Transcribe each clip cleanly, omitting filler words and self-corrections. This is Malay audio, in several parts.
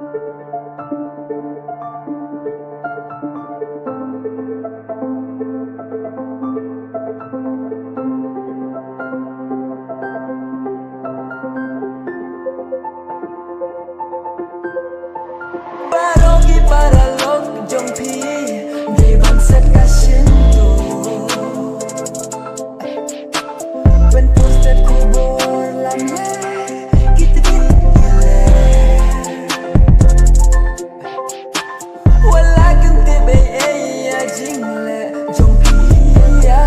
Baroh ki parlok jong pi di bangsa kasinto. When posted kubur lama kita gile. Wala kente be ya jingle jong pi ya.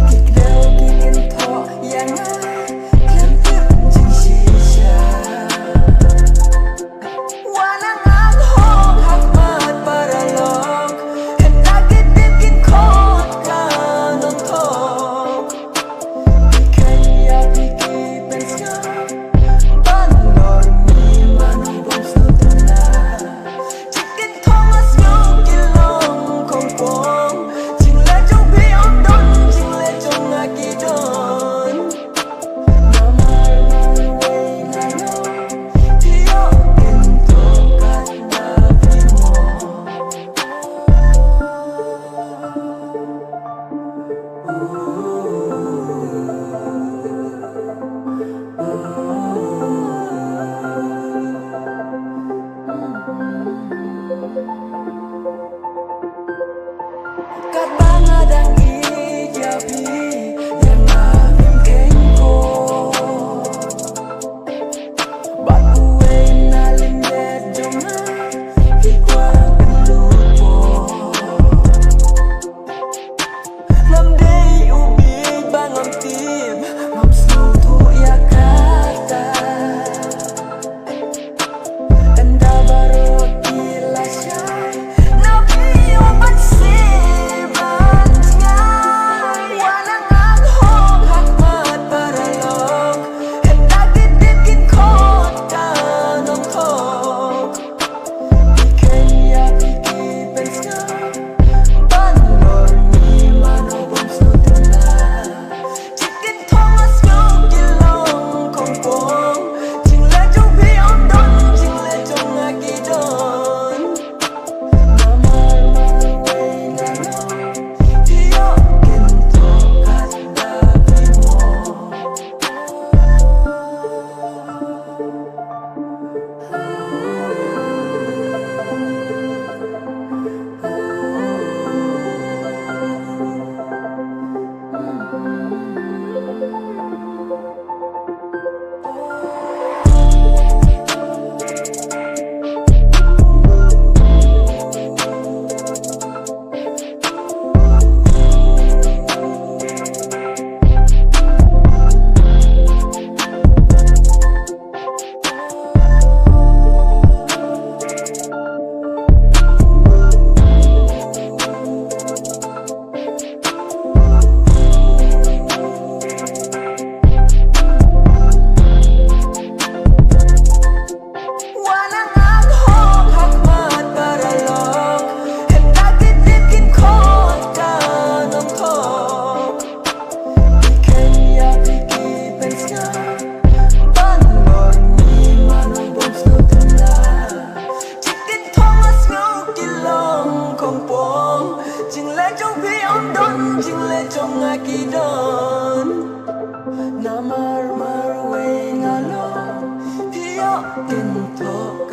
Kikdao ki kynthoh yang katba ngadang iaki yang ngavim kenko bat uwe nalim let jonga hikwa lupo nam day ubi bangon tim mam snow tu yakata enda baroh ilasya nabi obat trong iaki don namar marwe ngalo pio kynthoh